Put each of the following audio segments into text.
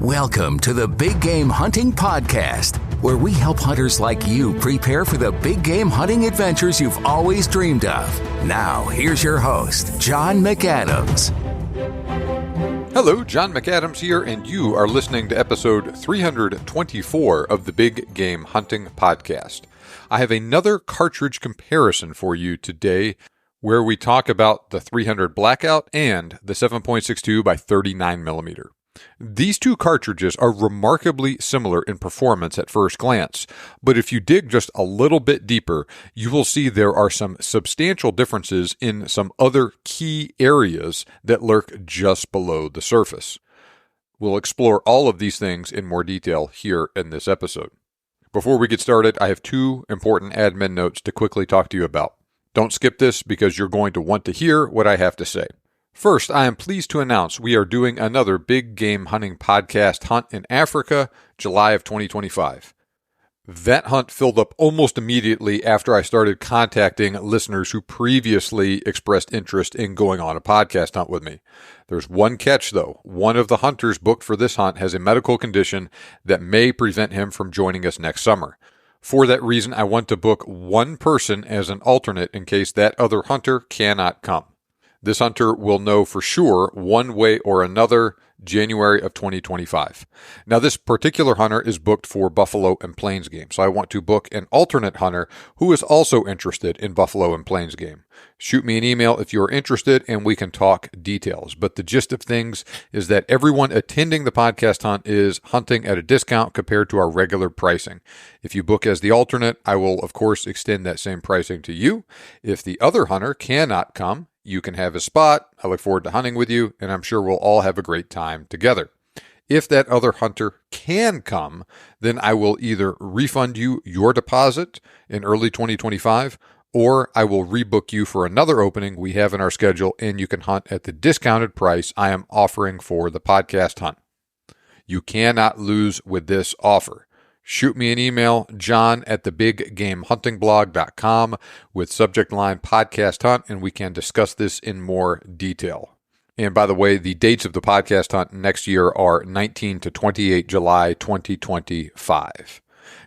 Welcome to the Big Game Hunting Podcast, where we help hunters like you prepare for the big game hunting adventures you've always dreamed of. Now, here's your host, John McAdams. Hello, John McAdams here, and you are listening to episode 324 of the Big Game Hunting Podcast. I have another cartridge comparison for you today, where we talk about the 300 Blackout and the 7.62 by 39 millimeter. These two cartridges are remarkably similar in performance at first glance, but if you dig just a little bit deeper, you will see there are some substantial differences in some other key areas that lurk just below the surface. We'll explore all of these things in more detail here in this episode. Before we get started, I have two important admin notes to quickly talk to you about. Don't skip this because you're going to want to hear what I have to say. First, I am pleased to announce we are doing another big game hunting podcast hunt in Africa, July of 2025. That hunt filled up almost immediately after I started contacting listeners who previously expressed interest in going on a podcast hunt with me. There's one catch, though. One of the hunters booked for this hunt has a medical condition that may prevent him from joining us next summer. For that reason, I want to book one person as an alternate in case that other hunter cannot come. This hunter will know for sure one way or another January of 2025. Now, this particular hunter is booked for buffalo and plains game, so I want to book an alternate hunter who is also interested in buffalo and plains game. Shoot me an email if you are interested and we can talk details. But the gist of things is that everyone attending the podcast hunt is hunting at a discount compared to our regular pricing. If you book as the alternate, I will, of course, extend that same pricing to you. If the other hunter cannot come, you can have a spot. I look forward to hunting with you, and I'm sure we'll all have a great time together. If that other hunter can come, then I will either refund you your deposit in early 2025, or I will rebook you for another opening we have in our schedule, and you can hunt at the discounted price I am offering for the podcast hunt. You cannot lose with this offer. Shoot me an email, john@thebiggamehuntingblog.com with subject line podcast hunt, and we can discuss this in more detail. And by the way, the dates of the podcast hunt next year are 19 to 28 July 2025.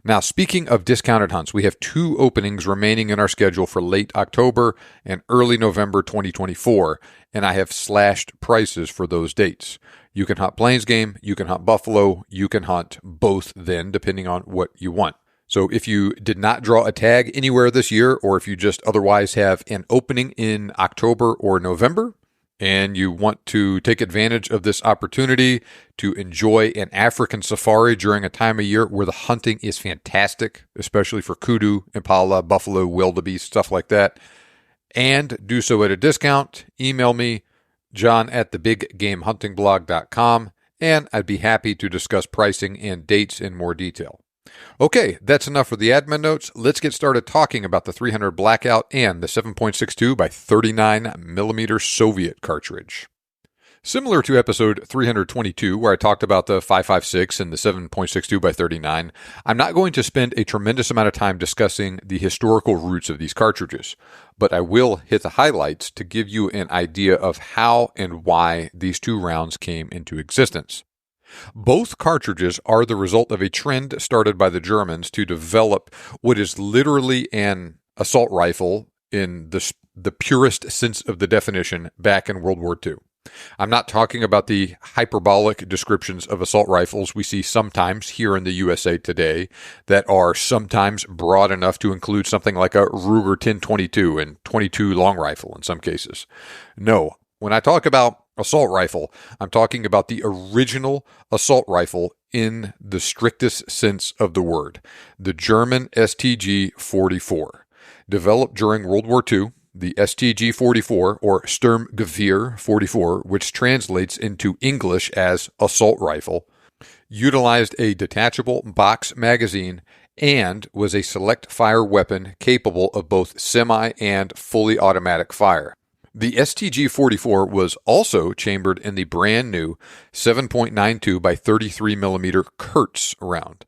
Now, speaking of discounted hunts, we have two openings remaining in our schedule for late October and early November 2024, and I have slashed prices for those dates. You can hunt plains game, you can hunt buffalo, you can hunt both then, depending on what you want. So if you did not draw a tag anywhere this year, or if you just otherwise have an opening in October or November, and you want to take advantage of this opportunity to enjoy an African safari during a time of year where the hunting is fantastic, especially for kudu, impala, buffalo, wildebeest, stuff like that, and do so at a discount, email me, john@thebiggamehuntingblog.com, and I'd be happy to discuss pricing and dates in more detail. Okay, that's enough for the admin notes. Let's get started talking about the 300 Blackout and the 7.62 by 39 millimeter Soviet cartridge. Similar to episode 322, where I talked about the 5.56 and the 7.62 by 39, I'm not going to spend a tremendous amount of time discussing the historical roots of these cartridges, but I will hit the highlights to give you an idea of how and why these two rounds came into existence. Both cartridges are the result of a trend started by the Germans to develop what is literally an assault rifle in the purest sense of the definition back in World War II. I'm not talking about the hyperbolic descriptions of assault rifles we see sometimes here in the USA today that are sometimes broad enough to include something like a Ruger 1022 and 22 long rifle in some cases. No, when I talk about assault rifle, I'm talking about the original assault rifle in the strictest sense of the word, the German STG-44. Developed during World War II, the STG-44, or Sturmgewehr 44, which translates into English as assault rifle, utilized a detachable box magazine and was a select fire weapon capable of both semi and fully automatic fire. The STG-44 was also chambered in the brand new 7.92 by 33 millimeter Kurz round.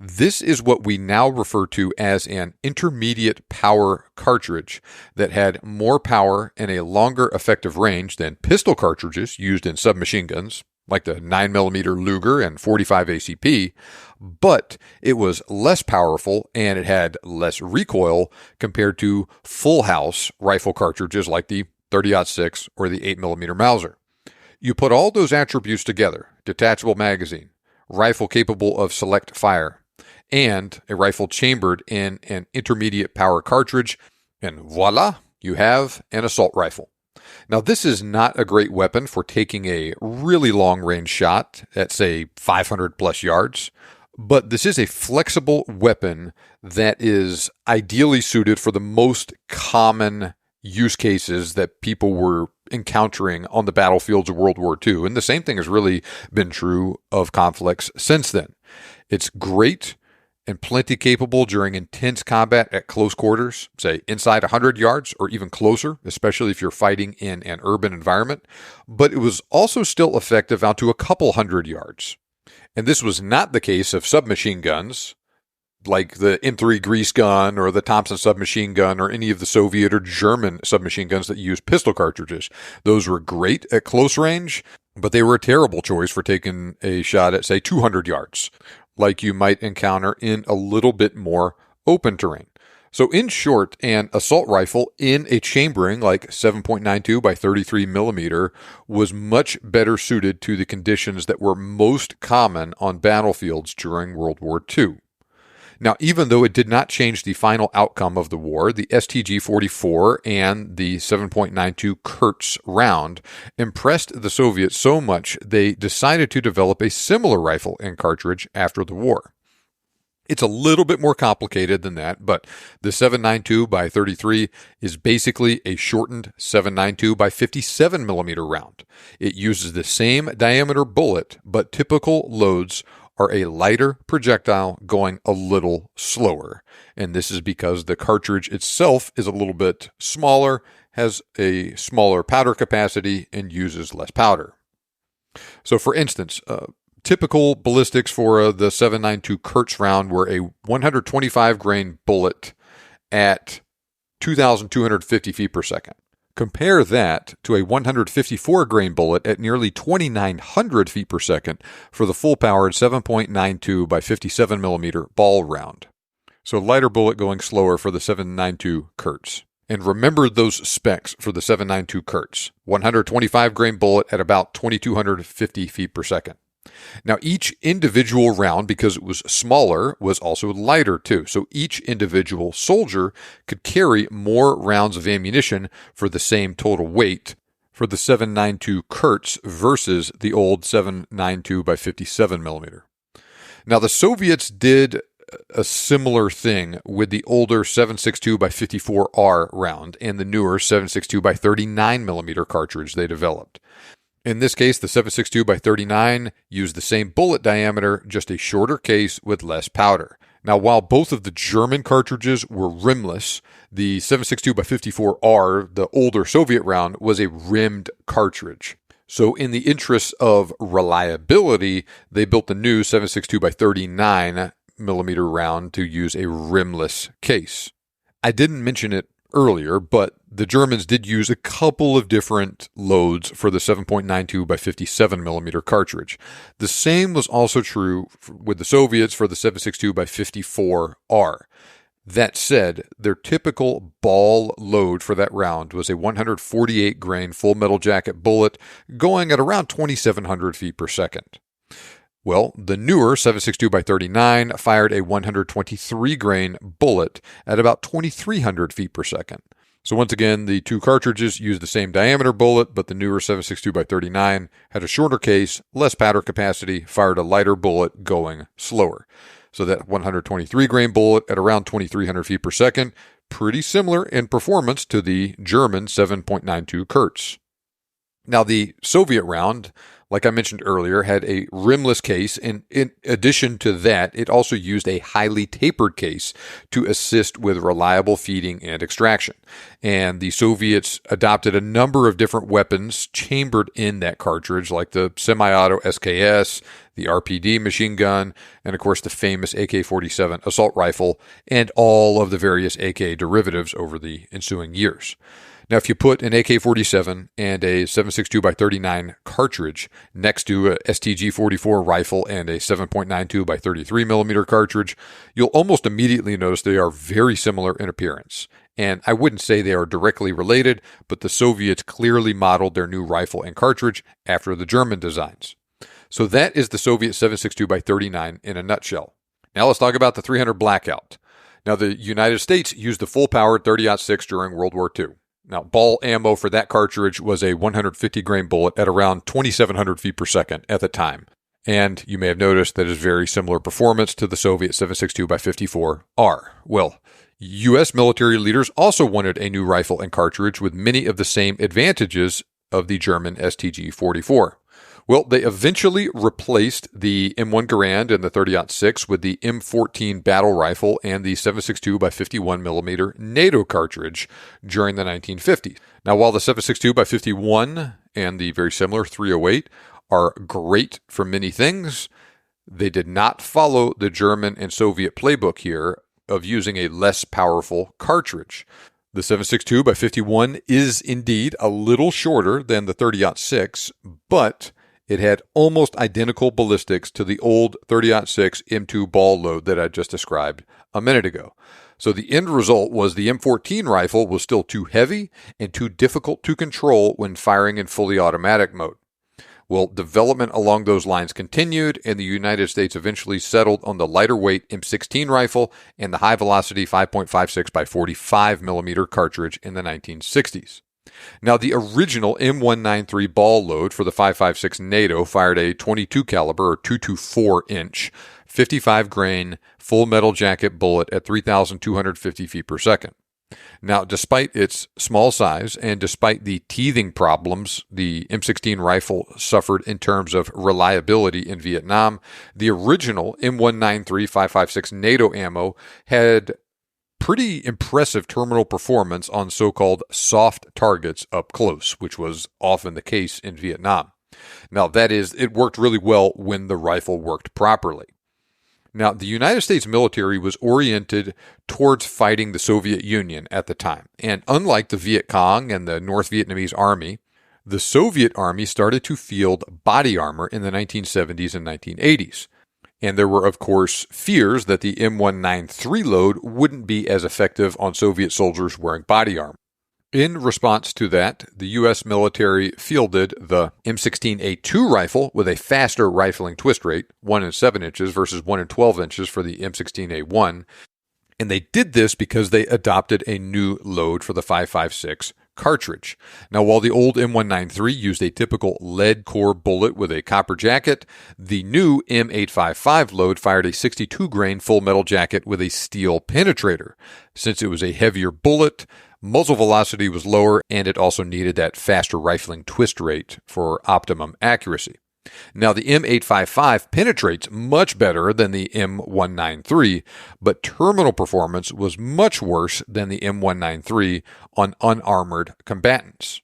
This is what we now refer to as an intermediate power cartridge that had more power and a longer effective range than pistol cartridges used in submachine guns, like the 9mm Luger and 45 ACP, but it was less powerful and it had less recoil compared to full house rifle cartridges like the 30-06 or the 8mm Mauser. You put all those attributes together, detachable magazine, rifle capable of select fire, and a rifle chambered in an intermediate power cartridge, and voila, you have an assault rifle. Now, this is not a great weapon for taking a really long-range shot at, say, 500 plus yards, but this is a flexible weapon that is ideally suited for the most common use cases that people were encountering on the battlefields of World War II. And the same thing has really been true of conflicts since then. It's great and plenty capable during intense combat at close quarters, say inside 100 yards or even closer, especially if you're fighting in an urban environment. But it was also still effective out to a couple hundred yards. And this was not the case of submachine guns, like the M3 grease gun or the Thompson submachine gun or any of the Soviet or German submachine guns that used pistol cartridges. Those were great at close range, but they were a terrible choice for taking a shot at, say, 200 yards, like you might encounter in a little bit more open terrain. So in short, an assault rifle in a chambering like 7.92 by 33 millimeter was much better suited to the conditions that were most common on battlefields during World War II. Now, even though it did not change the final outcome of the war, the STG-44 and the 7.92 Kurz round impressed the Soviets so much they decided to develop a similar rifle and cartridge after the war. It's a little bit more complicated than that, but the 7.92 by 33 is basically a shortened 7.92 by 57 millimeter round. It uses the same diameter bullet, but typical loads are a lighter projectile going a little slower. And this is because the cartridge itself is a little bit smaller, has a smaller powder capacity, and uses less powder. So for instance, typical ballistics for the 7.92 Kurz round were a 125 grain bullet at 2,250 feet per second. Compare that to a 154 grain bullet at nearly 2,900 feet per second for the full-powered 7.92 by 57 millimeter ball round. So lighter bullet going slower for the 7.92 Kurz. And remember those specs for the 7.92 Kurz. 125 grain bullet at about 2,250 feet per second. Now, each individual round, because it was smaller, was also lighter too. So each individual soldier could carry more rounds of ammunition for the same total weight for the 7.92 Kurz versus the old 7.92 by 57 millimeter. Now, the Soviets did a similar thing with the older 7.62 by 54R round and the newer 7.62 by 39 millimeter cartridge they developed. In this case, the 7.62 by 39 used the same bullet diameter, just a shorter case with less powder. Now, while both of the German cartridges were rimless, the 7.62 by 54R, the older Soviet round, was a rimmed cartridge. So in the interest of reliability, they built the new 7.62 by 39 millimeter round to use a rimless case. I didn't mention it earlier, but the Germans did use a couple of different loads for the 7.92 by 57 millimeter cartridge. The same was also true with the Soviets for the 7.62 by 54R. That said, their typical ball load for that round was a 148 grain full metal jacket bullet going at around 2,700 feet per second. Well, the newer 7.62 by 39 fired a 123 grain bullet at about 2,300 feet per second. So once again, the two cartridges used the same diameter bullet, but the newer 7.62 by 39 had a shorter case, less powder capacity, fired a lighter bullet going slower. So that 123 grain bullet at around 2,300 feet per second, pretty similar in performance to the German 7.92 Kurz. Now, the Soviet round, like I mentioned earlier, had a rimless case, and in addition to that, it also used a highly tapered case to assist with reliable feeding and extraction. And the Soviets adopted a number of different weapons chambered in that cartridge, like the semi-auto SKS, the RPD machine gun, and of course the famous AK-47 assault rifle, and all of the various AK derivatives over the ensuing years. Now, if you put an AK-47 and a 7.62x39 cartridge next to a STG-44 rifle and a 7.92x33 millimeter cartridge, you'll almost immediately notice they are very similar in appearance. And I wouldn't say they are directly related, but the Soviets clearly modeled their new rifle and cartridge after the German designs. So that is the Soviet 7.62x39 in a nutshell. Now let's talk about the 300 Blackout. Now, the United States used the full-powered 30-06 during World War II. Now, ball ammo for that cartridge was a 150-grain bullet at around 2,700 feet per second at the time. And you may have noticed that is very similar performance to the Soviet 7.62x54R. Well, U.S. military leaders also wanted a new rifle and cartridge with many of the same advantages of the German STG-44. Well, they eventually replaced the M1 Garand and the 30-06 with the M14 battle rifle and the 7.62x51 millimeter NATO cartridge during the 1950s. Now, while the 7.62x51 and the very similar 308 are great for many things, they did not follow the German and Soviet playbook here of using a less powerful cartridge. The 7.62x51 is indeed a little shorter than the 30-06, but it had almost identical ballistics to the old 30-06 M2 ball load that I just described a minute ago. So the end result was the M14 rifle was still too heavy and too difficult to control when firing in fully automatic mode. Well, development along those lines continued, and the United States eventually settled on the lighter weight M16 rifle and the high-velocity 5.56x45 millimeter cartridge in the 1960s. Now, the original M193 ball load for the 5.56 NATO fired a 22 caliber or 224-inch, 55-grain full metal jacket bullet at 3,250 feet per second. Now, despite its small size and despite the teething problems the M16 rifle suffered in terms of reliability in Vietnam, the original M193 5.56 NATO ammo had pretty impressive terminal performance on so-called soft targets up close, which was often the case in Vietnam. Now, that is, it worked really well when the rifle worked properly. Now, the United States military was oriented towards fighting the Soviet Union at the time. And unlike the Viet Cong and the North Vietnamese Army, the Soviet Army started to field body armor in the 1970s and 1980s. And there were, of course, fears that the M193 load wouldn't be as effective on Soviet soldiers wearing body armor. In response to that, the U.S. military fielded the M16A2 rifle with a faster rifling twist rate, 1 7 inches versus 1 12 inches for the M16A1, and they did this because they adopted a new load for the 5.56 cartridge. Now, while the old M193 used a typical lead core bullet with a copper jacket, the new M855 load fired a 62-grain full metal jacket with a steel penetrator. Since it was a heavier bullet, muzzle velocity was lower, and it also needed that faster rifling twist rate for optimum accuracy. Now, the M855 penetrates much better than the M193, but terminal performance was much worse than the M193 on unarmored combatants.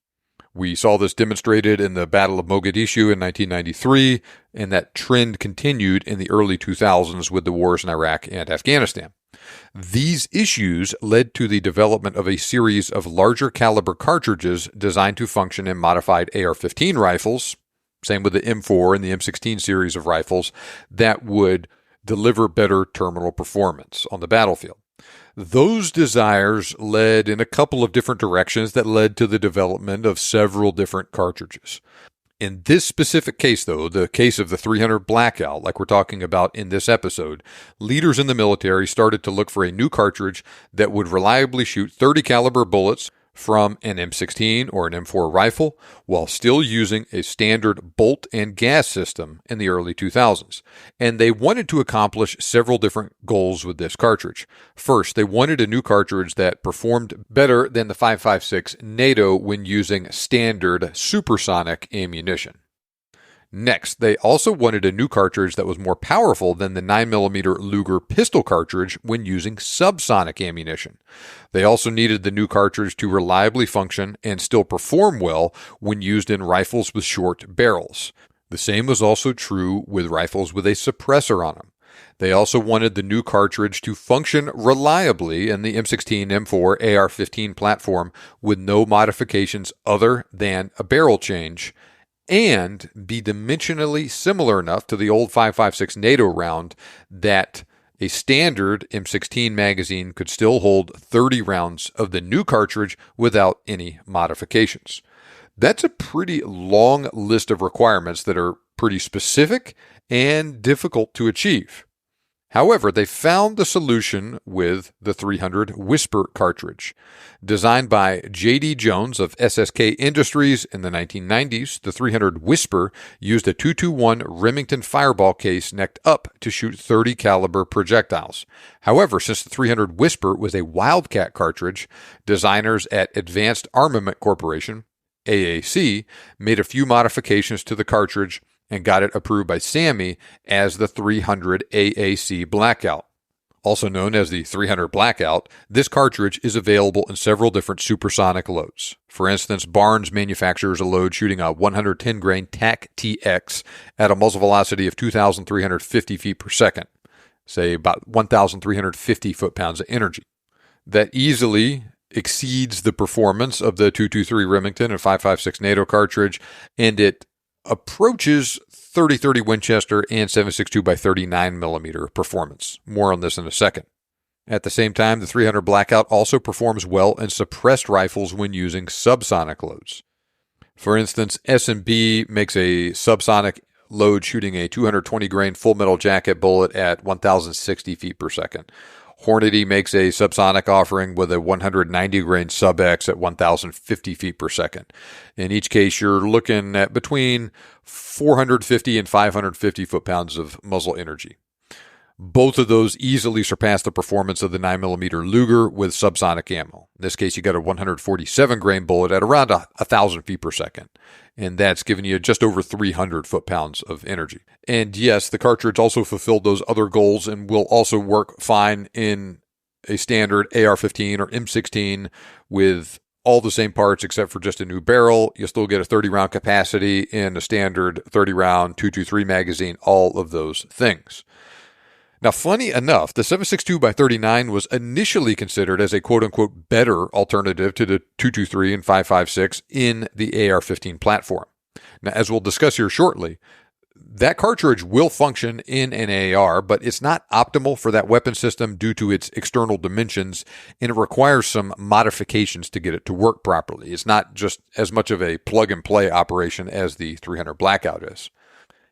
We saw this demonstrated in the Battle of Mogadishu in 1993, and that trend continued in the early 2000s with the wars in Iraq and Afghanistan. These issues led to the development of a series of larger caliber cartridges designed to function in modified AR-15 rifles, same with the M4 and the M16 series of rifles, that would deliver better terminal performance on the battlefield. Those desires led in a couple of different directions that led to the development of several different cartridges. In this specific case, though, the case of the 300 Blackout, like we're talking about in this episode, leaders in the military started to look for a new cartridge that would reliably shoot 30 caliber bullets from an M16 or an M4 rifle while still using a standard bolt and gas system in the early 2000s. And they wanted to accomplish several different goals with this cartridge. First, they wanted a new cartridge that performed better than the 5.56 NATO when using standard supersonic ammunition. Next, they also wanted a new cartridge that was more powerful than the 9mm Luger pistol cartridge when using subsonic ammunition. They also needed the new cartridge to reliably function and still perform well when used in rifles with short barrels. The same was also true with rifles with a suppressor on them. They also wanted the new cartridge to function reliably in the M16, M4, AR-15 platform with no modifications other than a barrel change, and be dimensionally similar enough to the old 5.56 NATO round that a standard M16 magazine could still hold 30 rounds of the new cartridge without any modifications. That's a pretty long list of requirements that are pretty specific and difficult to achieve. However, they found the solution with the 300 Whisper cartridge. Designed by J.D. Jones of SSK Industries in the 1990s, the 300 Whisper used a 221 Remington Fireball case necked up to shoot 30 caliber projectiles. However, since the 300 Whisper was a Wildcat cartridge, designers at Advanced Armament Corporation, AAC, made a few modifications to the cartridge and got it approved by SAMI as the 300 AAC Blackout. Also known as the 300 Blackout, this cartridge is available in several different supersonic loads. For instance, Barnes manufactures a load shooting a 110 grain TAC TX at a muzzle velocity of 2,350 feet per second, say about 1,350 foot-pounds of energy. That easily exceeds the performance of the 223 Remington and 5.56 NATO cartridge, and it approaches 30-30 Winchester and 7.62 by 39 millimeter performance. More on this in a second. At the same time, the 300 Blackout also performs well in suppressed rifles when using subsonic loads. For instance, S&B makes a subsonic load shooting a 220 grain full metal jacket bullet at 1,060 feet per second. Hornady makes a subsonic offering with a 190 grain sub-X at 1,050 feet per second. In each case, you're looking at between 450 and 550 foot-pounds of muzzle energy. Both of those easily surpass the performance of the 9mm Luger with subsonic ammo. In this case, you got a 147 grain bullet at around 1,000 feet per second. And that's giving you just over 300 foot-pounds of energy. And yes, the cartridge also fulfilled those other goals and will also work fine in a standard AR-15 or M16 with all the same parts except for just a new barrel. You'll still get a 30-round capacity in a standard 30-round 223 magazine, all of those things. Now, funny enough, the 7.62 by 39 was initially considered as a quote-unquote better alternative to the 223 and 5.56 in the AR-15 platform. Now, as we'll discuss here shortly, that cartridge will function in an AR, but it's not optimal for that weapon system due to its external dimensions, and it requires some modifications to get it to work properly. It's not just as much of a plug-and-play operation as the 300 Blackout is.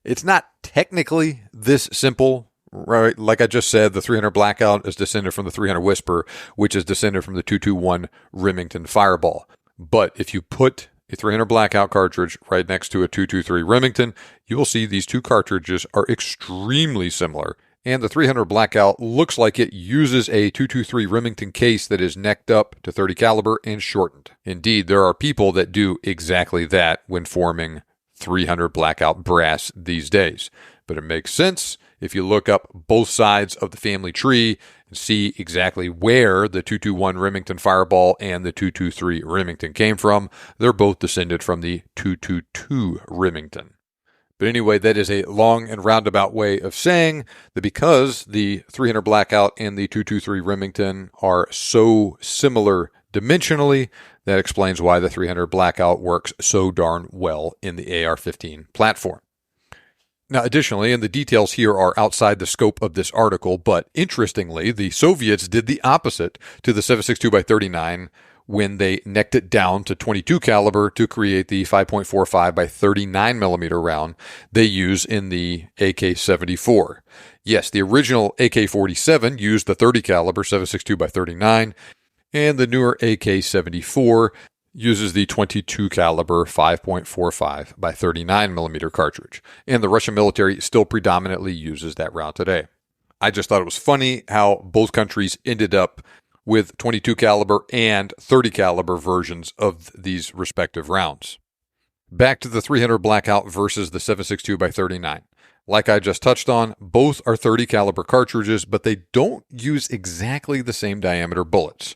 It's not technically this simple. Right, like I just said, the 300 Blackout is descended from the 300 Whisper, which is descended from the 221 Remington Fireball. But if you put a 300 Blackout cartridge right next to a 223 Remington, you will see these two cartridges are extremely similar. And the 300 Blackout looks like it uses a 223 Remington case that is necked up to 30 caliber and shortened. Indeed, there are people that do exactly that when forming 300 Blackout brass these days. But it makes sense if you look up both sides of the family tree and see exactly where the 221 Remington Fireball and the 223 Remington came from. They're both descended from the 222 Remington. But anyway, that is a long and roundabout way of saying that because the 300 Blackout and the 223 Remington are so similar dimensionally, that explains why the 300 Blackout works so darn well in the AR-15 platform. Now, additionally, and the details here are outside the scope of this article, but interestingly, the Soviets did the opposite to the 7.62 by 39 when they necked it down to 22 caliber to create the 5.45 by 39 millimeter round they use in the AK-74. Yes, the original AK-47 used the 30 caliber 7.62 by 39, and the newer AK-74 uses the 22 caliber 5.45 by 39 millimeter cartridge, and the Russian military still predominantly uses that round today. I just thought it was funny how both countries ended up with 22 caliber and 30 caliber versions of these respective rounds. Back to the 300 Blackout versus the 7.62 by 39. Like I just touched on, both are 30 caliber cartridges, but they don't use exactly the same diameter bullets.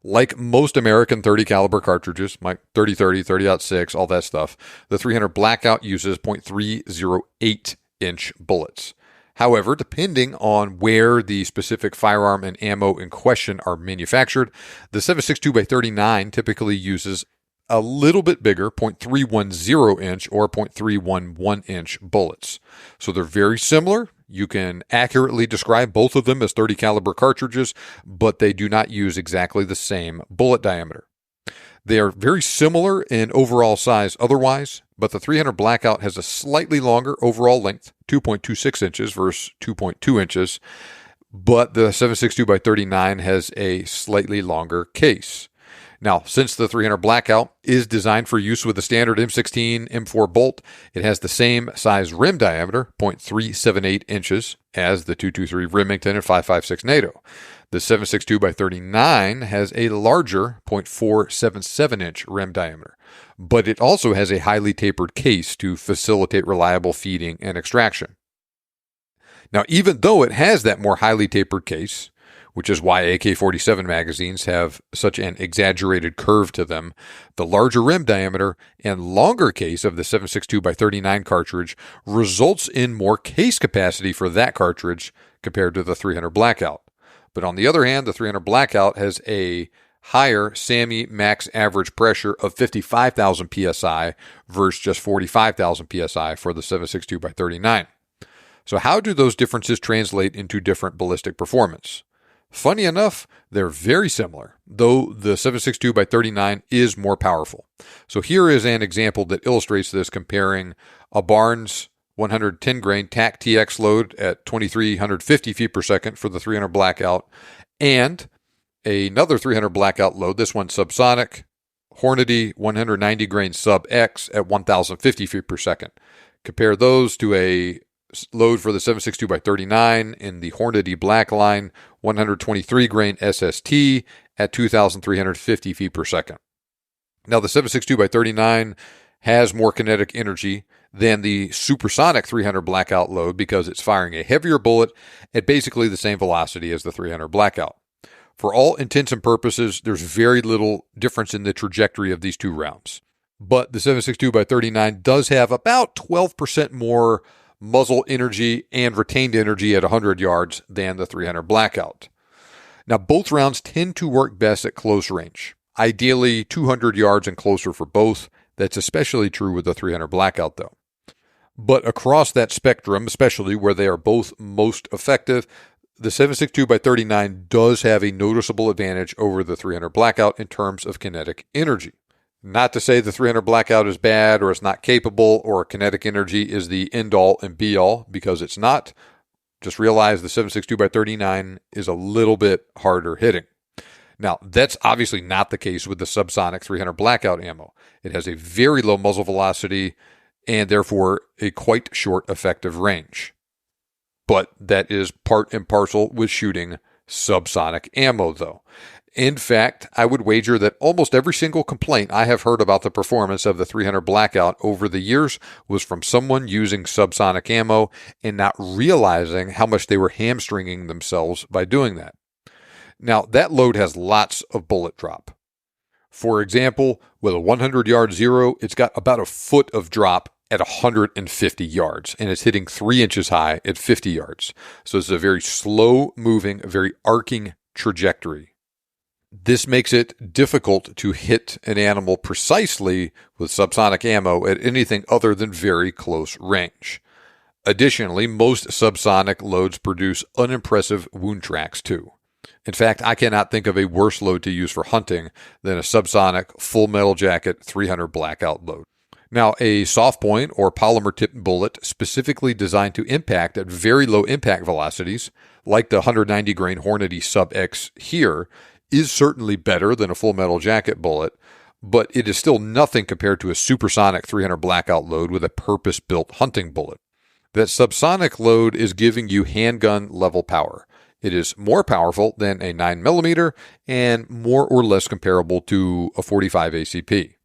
Like most American 30 caliber cartridges, like 30-30, 30-06, all that stuff, the 300 Blackout uses .308 inch bullets. However, depending on where the specific firearm and ammo in question are manufactured, the 7.62x39 typically uses a little bit bigger 0.310 inch or 0.311 inch bullets. So they're very similar. You can accurately describe both of them as .30 caliber cartridges, but they do not use exactly the same bullet diameter. They are very similar in overall size otherwise, but the 300 Blackout has a slightly longer overall length, 2.26 inches versus 2.2 inches, but the 7.62x39 has a slightly longer case. Now, since the 300 Blackout is designed for use with the standard M16 M4 bolt, it has the same size rim diameter, 0.378 inches, as the 223 Remington and 5.56 NATO. The 7.62x39 has a larger 0.477 inch rim diameter, but it also has a highly tapered case to facilitate reliable feeding and extraction. Now, even though it has that more highly tapered case, which is why AK-47 magazines have such an exaggerated curve to them, the larger rim diameter and longer case of the 7.62x39 cartridge results in more case capacity for that cartridge compared to the 300 Blackout. But on the other hand, the 300 Blackout has a higher SAMI max average pressure of 55,000 psi versus just 45,000 psi for the 7.62x39. So how do those differences translate into different ballistic performance? Funny enough, they're very similar, though the 7.62x39 is more powerful. So here is an example that illustrates this, comparing a Barnes 110 grain TAC TX load at 2,350 feet per second for the 300 Blackout and another 300 Blackout load, this one subsonic, Hornady 190 grain sub X at 1,050 feet per second. Compare those to a load for the 7.62x39 in the Hornady Blackline 123 grain SST at 2,350 feet per second. Now the 7.62x39 has more kinetic energy than the supersonic 300 Blackout load because it's firing a heavier bullet at basically the same velocity as the 300 Blackout. For all intents and purposes, there's very little difference in the trajectory of these two rounds. But the 7.62x39 does have about 12% more muzzle energy and retained energy at 100 yards than the 300 Blackout. Now, both rounds tend to work best at close range, ideally 200 yards and closer for both. That's especially true with the 300 Blackout, though. But across that spectrum, especially where they are both most effective, the 7.62x39 does have a noticeable advantage over the 300 Blackout in terms of kinetic energy. Not to say the 300 Blackout is bad or is not capable or kinetic energy is the end-all and be-all, because it's not. Just realize the 7.62x39 is a little bit harder hitting. Now, that's obviously not the case with the subsonic 300 Blackout ammo. It has a very low muzzle velocity and therefore a quite short effective range. But that is part and parcel with shooting subsonic ammo, though. In fact, I would wager that almost every single complaint I have heard about the performance of the 300 Blackout over the years was from someone using subsonic ammo and not realizing how much they were hamstringing themselves by doing that. Now, that load has lots of bullet drop. For example, with a 100-yard zero, it's got about a foot of drop at 150 yards, and it's hitting 3 inches high at 50 yards. So it's a very slow-moving, very arcing trajectory. This makes it difficult to hit an animal precisely with subsonic ammo at anything other than very close range. Additionally, most subsonic loads produce unimpressive wound tracks too. In fact, I cannot think of a worse load to use for hunting than a subsonic full metal jacket 300 Blackout load. Now, a soft point or polymer tipped bullet specifically designed to impact at very low impact velocities, like the 190 grain Hornady sub X here, is certainly better than a full metal jacket bullet, but it is still nothing compared to a supersonic 300 Blackout load with a purpose-built hunting bullet. That subsonic load is giving you handgun level power. It is more powerful than a 9mm and more or less comparable to a 45 ACP.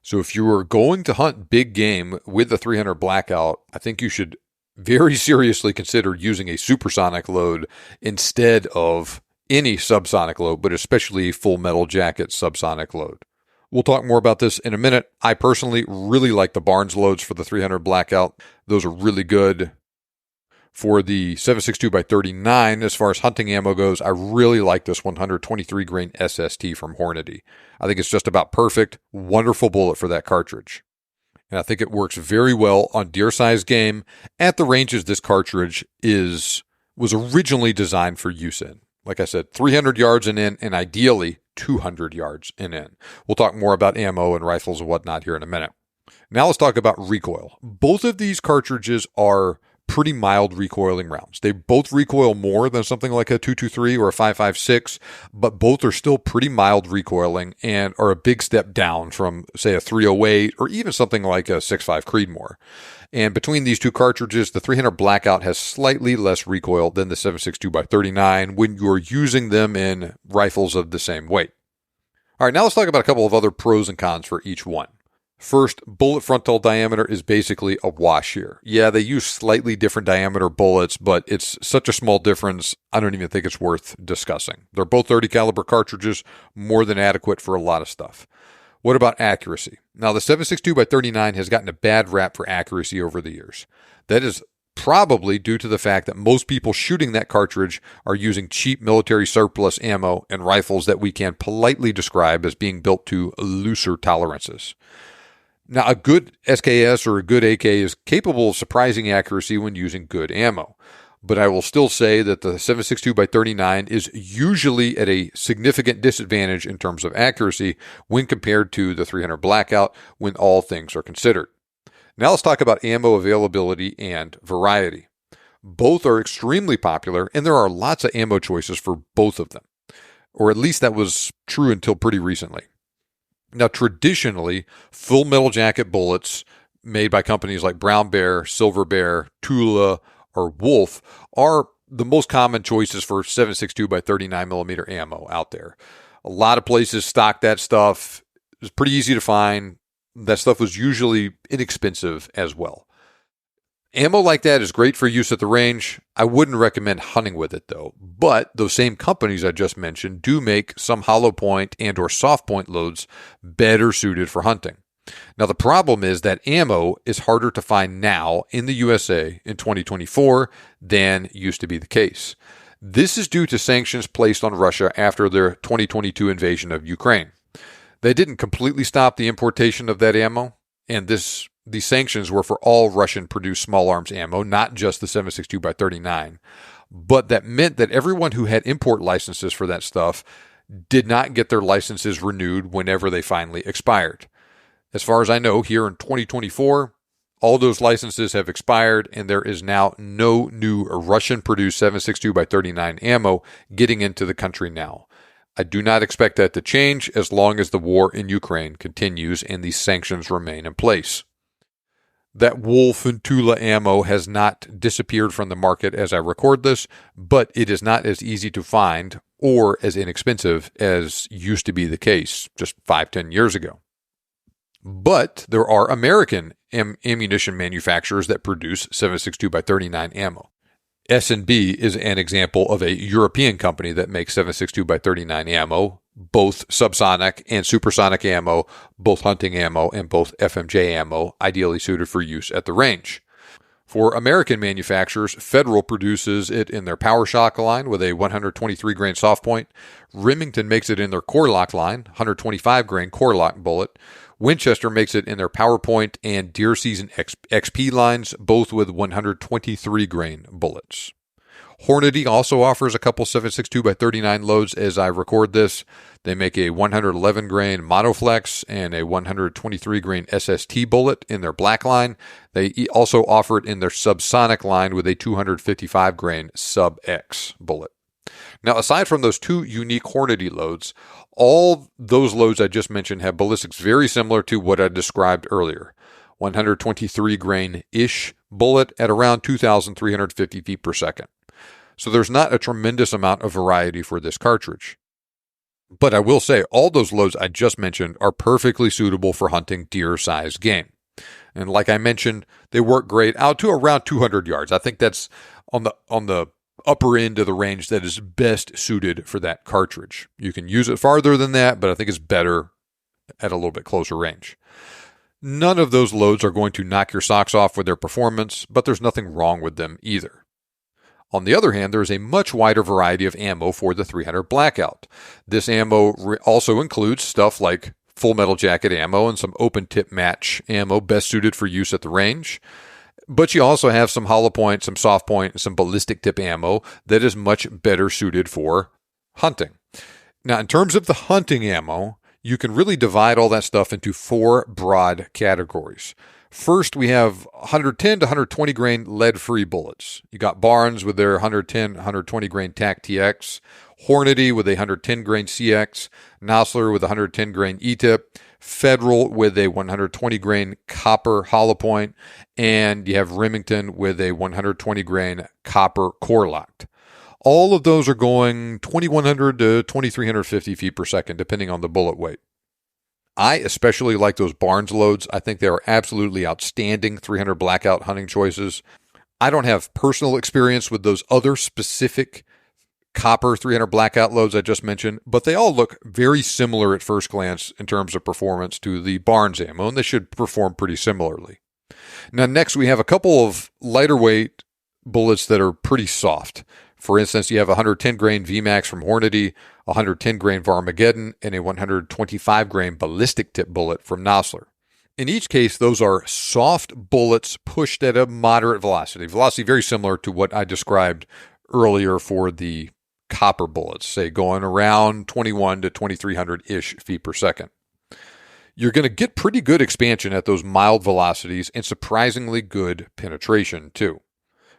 So if you are going to hunt big game with the 300 Blackout, I think you should very seriously consider using a supersonic load instead of any subsonic load, but especially full metal jacket subsonic load. We'll talk more about this in a minute. I personally really like the Barnes loads for the 300 Blackout. Those are really good. For the 7.62 by 39, as far as hunting ammo goes, I really like this 123 grain SST from Hornady. I think it's just about perfect, wonderful bullet for that cartridge. And I think it works very well on deer-sized game at the ranges this cartridge was originally designed for use in. Like I said, 300 yards and in, and ideally 200 yards and in. We'll talk more about ammo and rifles and whatnot here in a minute. Now let's talk about recoil. Both of these cartridges are pretty mild recoiling rounds. They both recoil more than something like a 223 or a 5.56, but both are still pretty mild recoiling and are a big step down from, say, a 308 or even something like a 6.5 Creedmoor. And between these two cartridges, the 300 Blackout has slightly less recoil than the 7.62 by 39 when you're using them in rifles of the same weight. All right, now let's talk about a couple of other pros and cons for each one. First, bullet frontal diameter is basically a wash here. Yeah, they use slightly different diameter bullets, but it's such a small difference, I don't even think it's worth discussing. They're both 30 caliber cartridges, more than adequate for a lot of stuff. What about accuracy? Now, the 7.62 by 39 has gotten a bad rap for accuracy over the years. That is probably due to the fact that most people shooting that cartridge are using cheap military surplus ammo and rifles that we can politely describe as being built to looser tolerances. Now, a good SKS or a good AK is capable of surprising accuracy when using good ammo. But I will still say that the 7.62 by 39 is usually at a significant disadvantage in terms of accuracy when compared to the 300 Blackout when all things are considered. Now let's talk about ammo availability and variety. Both are extremely popular, and there are lots of ammo choices for both of them. Or at least that was true until pretty recently. Now, traditionally, full metal jacket bullets made by companies like Brown Bear, Silver Bear, Tula, or Wolf are the most common choices for 7.62 by 39 millimeter ammo out there. A lot of places stock that stuff. It's pretty easy to find. That stuff was usually inexpensive as well. Ammo like that is great for use at the range. I wouldn't recommend hunting with it though. But those same companies I just mentioned do make some hollow point and or soft point loads better suited for hunting. Now the problem is that ammo is harder to find now in the USA in 2024 than used to be the case. This is due to sanctions placed on Russia after their 2022 invasion of Ukraine. They didn't completely stop the importation of that ammo, and these sanctions were for all Russian-produced small arms ammo, not just the 7.62 by 39. But that meant that everyone who had import licenses for that stuff did not get their licenses renewed whenever they finally expired. As far as I know, here in 2024, all those licenses have expired, and there is now no new Russian-produced 7.62 by 39 ammo getting into the country now. I do not expect that to change as long as the war in Ukraine continues and these sanctions remain in place. That Wolf and Tula ammo has not disappeared from the market as I record this, but it is not as easy to find or as inexpensive as used to be the case just 5-10 years ago. But there are American ammunition manufacturers that produce 7.62 by 39 ammo. S&B is an example of a European company that makes 7.62 by 39 ammo, both subsonic and supersonic ammo, both hunting ammo, and both FMJ ammo, ideally suited for use at the range. For American manufacturers, Federal produces it in their PowerShock line with a 123 grain soft point. Remington makes it in their Core-Lock line, 125 grain Core-Lock bullet. Winchester makes it in their PowerPoint and Deer Season XP lines, both with 123 grain bullets. Hornady also offers a couple 7.62 by 39 loads as I record this. They make a 111 grain Monoflex and a 123 grain SST bullet in their black line. They also offer it in their subsonic line with a 255 grain Sub X bullet. Now, aside from those two unique Hornady loads, all those loads I just mentioned have ballistics very similar to what I described earlier. 123 grain-ish bullet at around 2,350 feet per second. So there's not a tremendous amount of variety for this cartridge. But I will say all those loads I just mentioned are perfectly suitable for hunting deer-sized game. And like I mentioned, they work great out to around 200 yards. I think that's on the upper end of the range that is best suited for that cartridge. You can use it farther than that, but I think it's better at a little bit closer range. None of those loads are going to knock your socks off with their performance, but there's nothing wrong with them either. On the other hand, there is a much wider variety of ammo for the 300 Blackout. This ammo also includes stuff like full metal jacket ammo and some open tip match ammo best suited for use at the range. But you also have some hollow point, some soft point, and some ballistic tip ammo that is much better suited for hunting. Now, in terms of the hunting ammo, you can really divide all that stuff into 4 broad categories. First, we have 110 to 120 grain lead-free bullets. You got Barnes with their 110, 120 grain TAC TX, Hornady with a 110 grain CX, Nosler with a 110 grain E-tip, Federal with a 120 grain copper hollow point, and you have Remington with a 120 grain copper core locked. All of those are going 2,100 to 2,350 feet per second, depending on the bullet weight. I especially like those Barnes loads. I think they are absolutely outstanding 300 Blackout hunting choices. I don't have personal experience with those other specific copper 300 Blackout loads I just mentioned, but they all look very similar at first glance in terms of performance to the Barnes ammo, and they should perform pretty similarly. Now, next we have a couple of lighter weight bullets that are pretty soft. For instance, you have a 110 grain VMAX from Hornady, a 110 grain Varmageddon, and a 125 grain ballistic tip bullet from Nosler. In each case, those are soft bullets pushed at a moderate velocity. Velocity very similar to what I described earlier for the copper bullets, say going around 21 to 2,300-ish feet per second. You're going to get pretty good expansion at those mild velocities and surprisingly good penetration, too.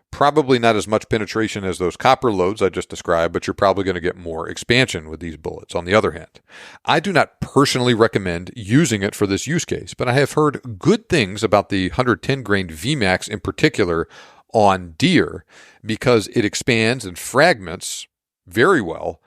Probably not as much penetration as those copper loads I just described, but you're probably going to get more expansion with these bullets. On the other hand, I do not personally recommend using it for this use case, but I have heard good things about the 110 grain VMAX in particular on deer because it expands and fragments very well,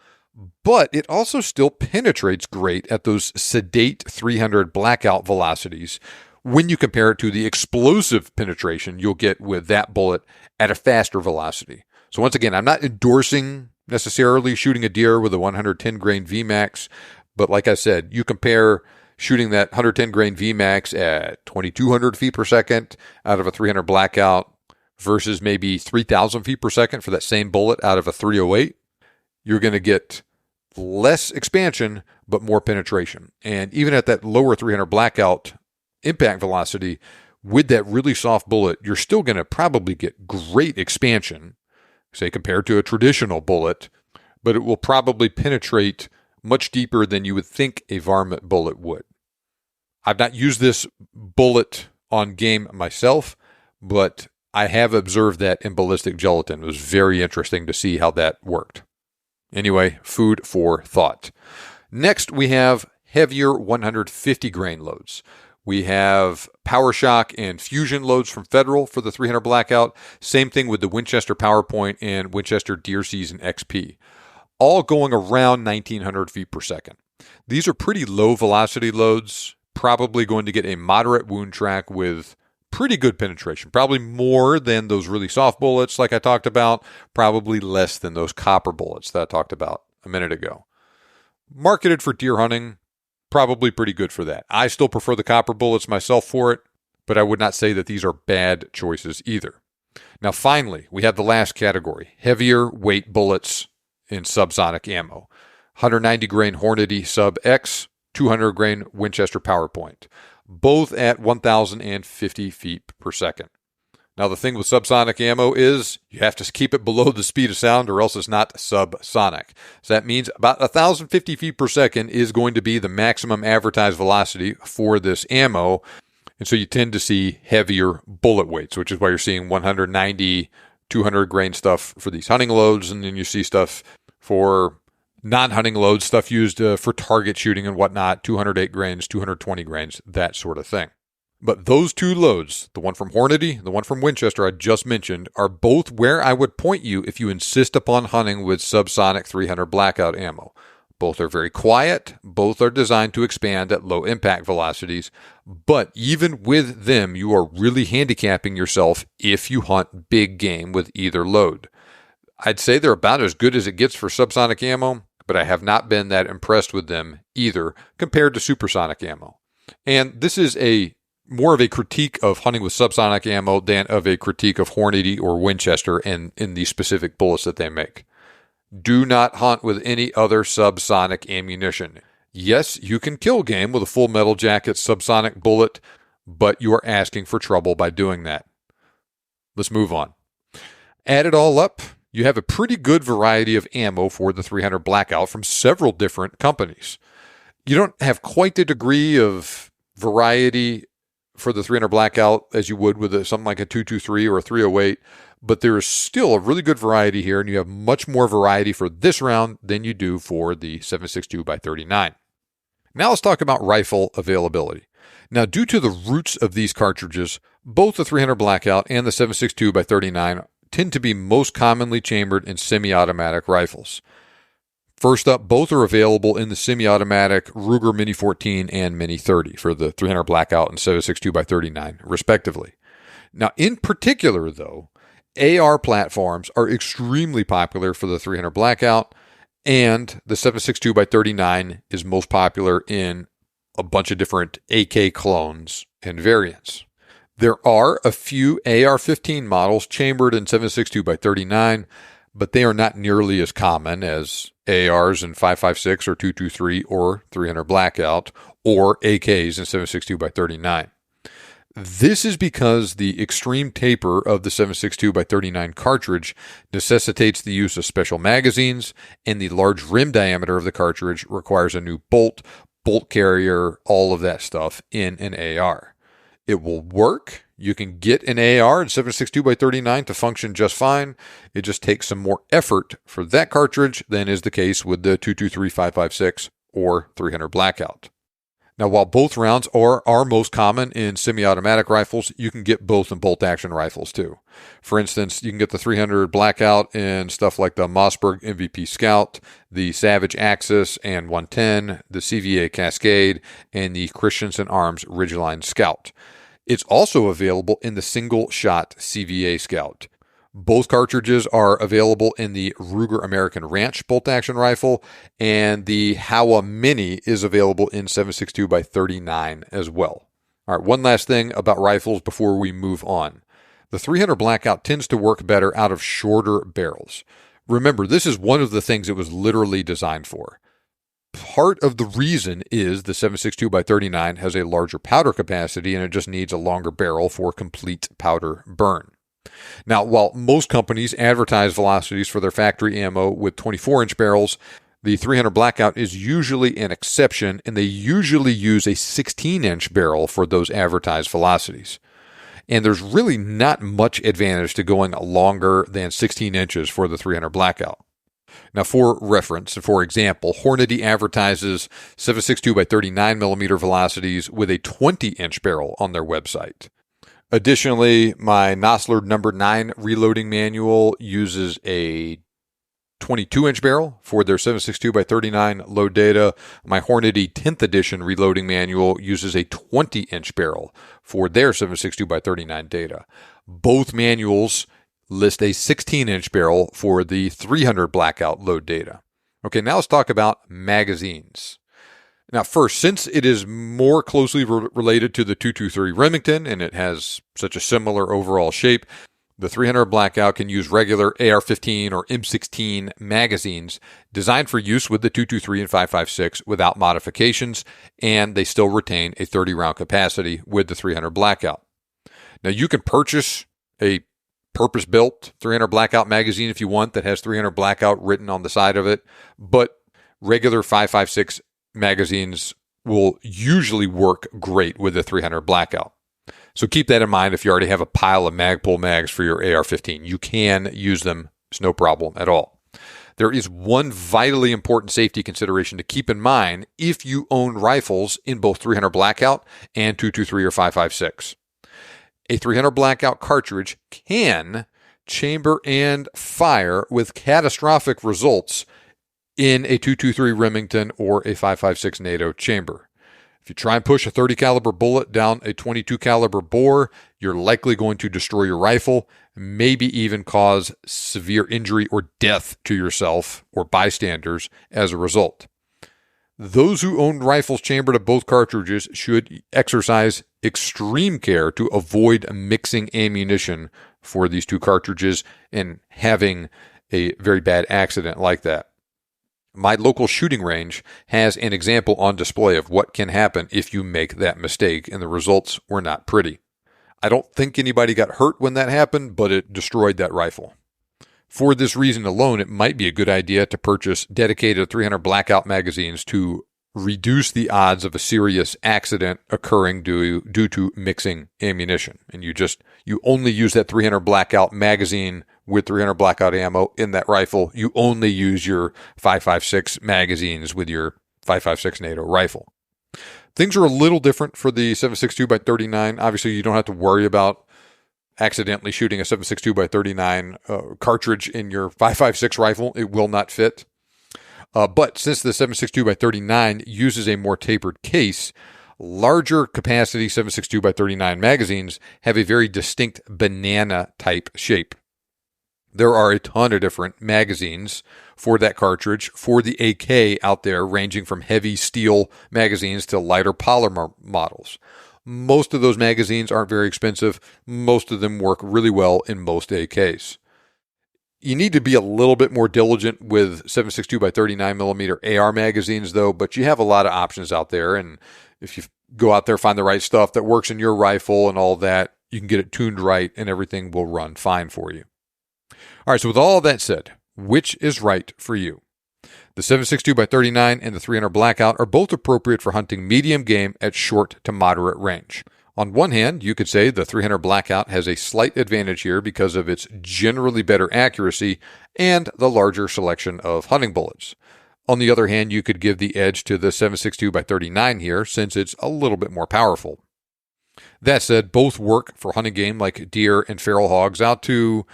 but it also still penetrates great at those sedate 300 Blackout velocities when you compare it to the explosive penetration you'll get with that bullet at a faster velocity. So once again, I'm not endorsing necessarily shooting a deer with a 110 grain VMAX, but like I said, you compare shooting that 110 grain VMAX at 2,200 feet per second out of a 300 Blackout versus maybe 3,000 feet per second for that same bullet out of a 308, you're going to get less expansion, but more penetration. And even at that lower 300 Blackout impact velocity, with that really soft bullet, you're still going to probably get great expansion, say compared to a traditional bullet, but it will probably penetrate much deeper than you would think a varmint bullet would. I've not used this bullet on game myself, but I have observed that in ballistic gelatin. It was very interesting to see how that worked. Anyway, food for thought. Next, we have heavier 150 grain loads. We have PowerShock and Fusion loads from Federal for the 300 Blackout. Same thing with the Winchester PowerPoint and Winchester Deer Season XP. All going around 1,900 feet per second. These are pretty low velocity loads, probably going to get a moderate wound track with pretty good penetration. Probably more than those really soft bullets like I talked about, probably less than those copper bullets that I talked about a minute ago. Marketed for deer hunting, probably pretty good for that. I still prefer the copper bullets myself for it, but I would not say that these are bad choices either. Now finally, we have the last category, heavier weight bullets in subsonic ammo. 190 grain Hornady Sub X, 200 grain Winchester PowerPoint, both at 1,050 feet per second. Now the thing with subsonic ammo is you have to keep it below the speed of sound or else it's not subsonic. So that means about 1,050 feet per second is going to be the maximum advertised velocity for this ammo. And so you tend to see heavier bullet weights, which is why you're seeing 190, 200 grain stuff for these hunting loads. And then you see stuff for non-hunting loads, stuff used for target shooting and whatnot, 208 grains, 220 grains, that sort of thing. But those two loads, the one from Hornady, the one from Winchester I just mentioned, are both where I would point you if you insist upon hunting with subsonic 300 Blackout ammo. Both are very quiet, both are designed to expand at low impact velocities, but even with them, you are really handicapping yourself if you hunt big game with either load. I'd say they're about as good as it gets for subsonic ammo, but I have not been that impressed with them either compared to supersonic ammo. And this is a more of a critique of hunting with subsonic ammo than of a critique of Hornady or Winchester in the specific bullets that they make. Do not hunt with any other subsonic ammunition. Yes, you can kill game with a full metal jacket subsonic bullet, but you are asking for trouble by doing that. Let's move on. Add it all up, you have a pretty good variety of ammo for the 300 Blackout from several different companies. You don't have quite the degree of variety for the 300 Blackout as you would with something like a 223 or a 308, but there is still a really good variety here, and you have much more variety for this round than you do for the 7.62x39. Now let's talk about rifle availability. Now, due to the roots of these cartridges, both the 300 Blackout and the 7.62x39 tend to be most commonly chambered in semi-automatic rifles. First up, both are available in the semi-automatic Ruger Mini 14 and Mini 30 for the 300 Blackout and 7.62x39, respectively. Now, in particular, though, AR platforms are extremely popular for the 300 Blackout, and the 7.62x39 is most popular in a bunch of different AK clones and variants. There are a few AR-15 models chambered in 7.62x39, but they are not nearly as common as ARs in 5.56 or 223 or 300 Blackout or AKs in 7.62x39. This is because the extreme taper of the 7.62x39 cartridge necessitates the use of special magazines, and the large rim diameter of the cartridge requires a new bolt carrier, all of that stuff in an AR. It will work. You can get an AR in 7.62x39 to function just fine. It just takes some more effort for that cartridge than is the case with the 223, 5.56, or 300 Blackout. Now, while both rounds are most common in semi-automatic rifles, you can get both in bolt-action rifles, too. For instance, you can get the 300 Blackout in stuff like the Mossberg MVP Scout, the Savage Axis and 110, the CVA Cascade, and the Christensen Arms Ridgeline Scout. It's also available in the single-shot CVA Scout. Both cartridges are available in the Ruger American Ranch bolt-action rifle, and the Howa Mini is available in 7.62x39 as well. All right, one last thing about rifles before we move on. The 300 Blackout tends to work better out of shorter barrels. Remember, this is one of the things it was literally designed for. Part of the reason is the 7.62x39 has a larger powder capacity, and it just needs a longer barrel for complete powder burn. Now, while most companies advertise velocities for their factory ammo with 24-inch barrels, the 300 Blackout is usually an exception, and they usually use a 16-inch barrel for those advertised velocities. And there's really not much advantage to going longer than 16 inches for the 300 Blackout. Now, for reference, for example, Hornady advertises 7.62x39mm velocities with a 20-inch barrel on their website. Additionally, my Nosler number 9 reloading manual uses a 22-inch barrel for their 7.62x39 load data. My Hornady 10th edition reloading manual uses a 20-inch barrel for their 7.62x39 data. Both manuals list a 16-inch barrel for the 300 Blackout load data. Okay, now let's talk about magazines. Now, first, since it is more closely related to the 223 Remington and it has such a similar overall shape, the 300 Blackout can use regular AR-15 or M16 magazines designed for use with the 223 and 5.56 without modifications, and they still retain a 30-round capacity with the 300 Blackout. Now, you can purchase a purpose-built 300 Blackout magazine if you want that has 300 Blackout written on the side of it, but regular 5.56 magazines will usually work great with the 300 Blackout. So keep that in mind if you already have a pile of Magpul mags for your AR-15. You can use them. It's no problem at all. There is one vitally important safety consideration to keep in mind if you own rifles in both 300 Blackout and 223 or 5.56. A 300 Blackout cartridge can chamber and fire with catastrophic results in a 223 Remington or a 5.56 NATO chamber. If you try and push a 30 caliber bullet down a 22 caliber bore, you're likely going to destroy your rifle, maybe even cause severe injury or death to yourself or bystanders as a result. Those who own rifles chambered of both cartridges should exercise extreme care to avoid mixing ammunition for these two cartridges and having a very bad accident like that. My local shooting range has an example on display of what can happen if you make that mistake, and the results were not pretty. I don't think anybody got hurt when that happened, but it destroyed that rifle. For this reason alone, it might be a good idea to purchase dedicated 300 Blackout magazines to reduce the odds of a serious accident occurring due to mixing ammunition. And you only use that 300 Blackout magazine with 300 Blackout ammo in that rifle. You only use your 5.56 magazines with your 5.56 NATO rifle. Things are a little different for the 7.62x39. Obviously, you don't have to worry about accidentally shooting a 7.62x39 cartridge in your 5.56 rifle. It will not fit. But since the 7.62x39 uses a more tapered case, larger capacity 7.62x39 magazines have a very distinct banana type shape. There are a ton of different magazines for that cartridge for the AK out there, ranging from heavy steel magazines to lighter polymer models. Most of those magazines aren't very expensive. Most of them work really well in most AKs. You need to be a little bit more diligent with 7.62x39mm AR magazines, though, but you have a lot of options out there, and if you go out there, find the right stuff that works in your rifle and all that, you can get it tuned right, and everything will run fine for you. All right, so with all that said, which is right for you? The 7.62x39 and the 300 Blackout are both appropriate for hunting medium game at short to moderate range. On one hand, you could say the 300 Blackout has a slight advantage here because of its generally better accuracy and the larger selection of hunting bullets. On the other hand, you could give the edge to the 7.62x39 here since it's a little bit more powerful. That said, both work for hunting game like deer and feral hogs out to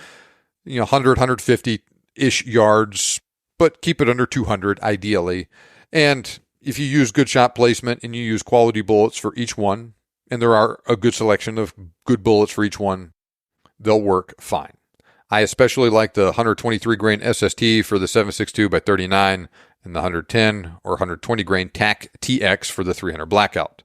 100, 150-ish yards, but keep it under 200 ideally. And if you use good shot placement and you use quality bullets for each one, and there are a good selection of good bullets for each one, they'll work fine. I especially like the 123 grain SST for the 7.62x39 and the 110 or 120 grain TAC TX for the 300 Blackout.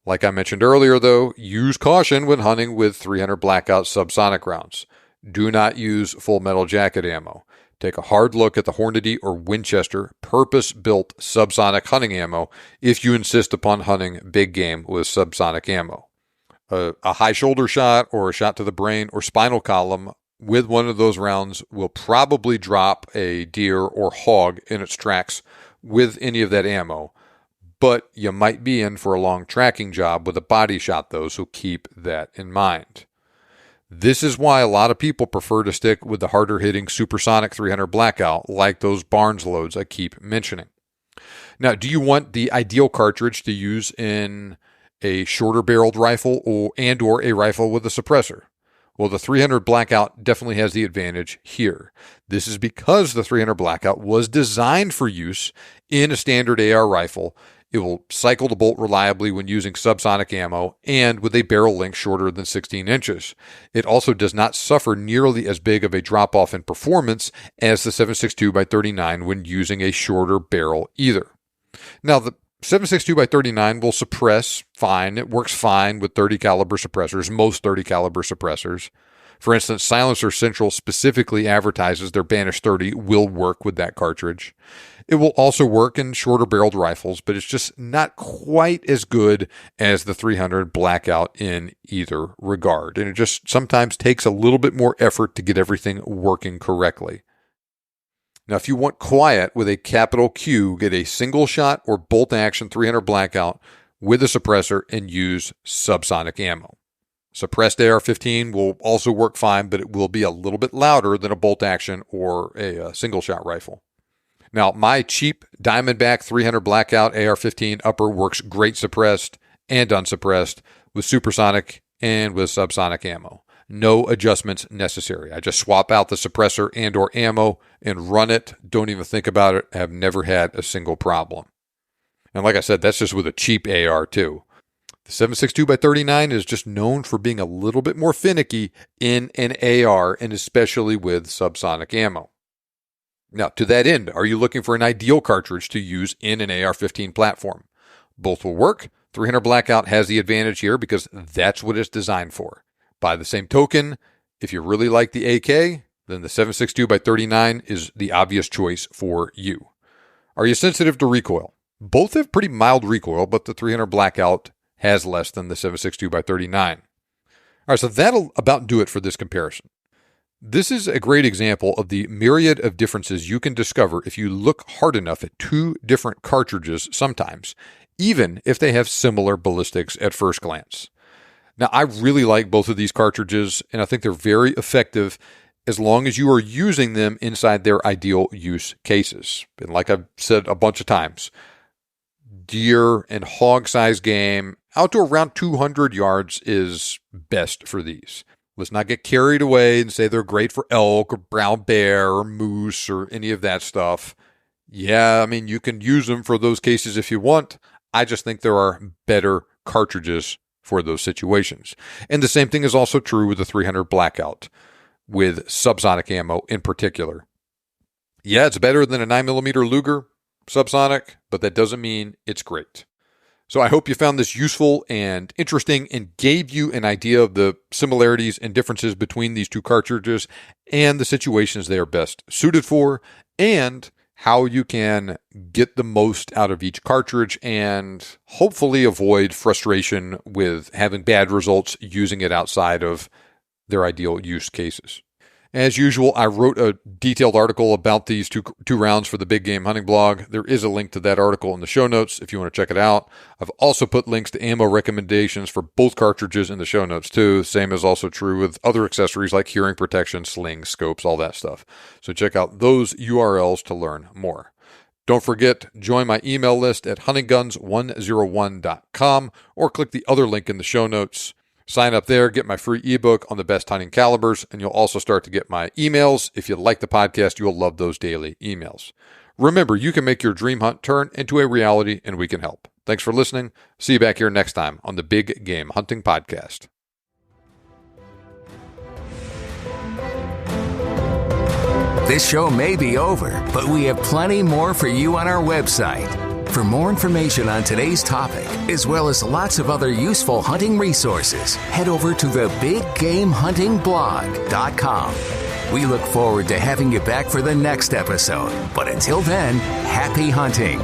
Like I mentioned earlier, though, use caution when hunting with 300 Blackout subsonic rounds. Do not use full metal jacket ammo. Take a hard look at the Hornady or Winchester purpose-built subsonic hunting ammo if you insist upon hunting big game with subsonic ammo. A high shoulder shot or a shot to the brain or spinal column with one of those rounds will probably drop a deer or hog in its tracks with any of that ammo, but you might be in for a long tracking job with a body shot though, so keep that in mind. This is why a lot of people prefer to stick with the harder-hitting supersonic 300 Blackout, like those Barnes loads I keep mentioning. Now, do you want the ideal cartridge to use in a shorter-barreled rifle or a rifle with a suppressor? Well, the 300 Blackout definitely has the advantage here. This is because the 300 Blackout was designed for use in a standard AR rifle. It will cycle the bolt reliably when using subsonic ammo and with a barrel length shorter than 16 inches. It also does not suffer nearly as big of a drop-off in performance as the 7.62x39 when using a shorter barrel either. Now, the 7.62x39 will suppress fine. It works fine with 30 caliber suppressors, most 30 caliber suppressors. For instance, Silencer Central specifically advertises their Banish 30 will work with that cartridge. It will also work in shorter barreled rifles, but it's just not quite as good as the 300 Blackout in either regard. And it just sometimes takes a little bit more effort to get everything working correctly. Now, if you want quiet with a capital Q, get a single shot or bolt action 300 Blackout with a suppressor and use subsonic ammo. Suppressed AR-15 will also work fine, but it will be a little bit louder than a bolt action or a single shot rifle. Now, my cheap Diamondback 300 Blackout AR-15 upper works great suppressed and unsuppressed with supersonic and with subsonic ammo. No adjustments necessary. I just swap out the suppressor and or ammo and run it. Don't even think about it. I have never had a single problem. And like I said, that's just with a cheap AR too. The 7.62x39 is just known for being a little bit more finicky in an AR and especially with subsonic ammo. Now, to that end, are you looking for an ideal cartridge to use in an AR-15 platform? Both will work. 300 Blackout has the advantage here because that's what it's designed for. By the same token, if you really like the AK, then the 7.62 by 39 is the obvious choice for you. Are you sensitive to recoil? Both have pretty mild recoil, but the 300 Blackout has less than the 7.62 by 39. All right, so that'll about do it for this comparison. This is a great example of the myriad of differences you can discover if you look hard enough at two different cartridges sometimes, even if they have similar ballistics at first glance. Now, I really like both of these cartridges, and I think they're very effective as long as you are using them inside their ideal use cases. And like I've said a bunch of times, deer and hog size game out to around 200 yards is best for these. Let's not get carried away and say they're great for elk or brown bear or moose or any of that stuff. Yeah, I mean, you can use them for those cases if you want. I just think there are better cartridges for those situations. And the same thing is also true with the 300 Blackout, with subsonic ammo in particular. Yeah, it's better than a 9mm Luger subsonic, but that doesn't mean it's great. So I hope you found this useful and interesting and gave you an idea of the similarities and differences between these two cartridges and the situations they are best suited for, and how you can get the most out of each cartridge and hopefully avoid frustration with having bad results using it outside of their ideal use cases. As usual, I wrote a detailed article about these two rounds for the Big Game Hunting blog. There is a link to that article in the show notes if you want to check it out. I've also put links to ammo recommendations for both cartridges in the show notes too. Same is also true with other accessories like hearing protection, slings, scopes, all that stuff. So check out those URLs to learn more. Don't forget, join my email list at huntingguns101.com or click the other link in the show notes. Sign up there, get my free ebook on the best hunting calibers, and you'll also start to get my emails. If you like the podcast, you'll love those daily emails. Remember, you can make your dream hunt turn into a reality, and we can help. Thanks for listening. See you back here next time on the Big Game Hunting Podcast. This show may be over, but we have plenty more for you on our website. For more information on today's topic, as well as lots of other useful hunting resources, head over to the BigGameHuntingBlog.com. We look forward to having you back for the next episode. But until then, happy hunting.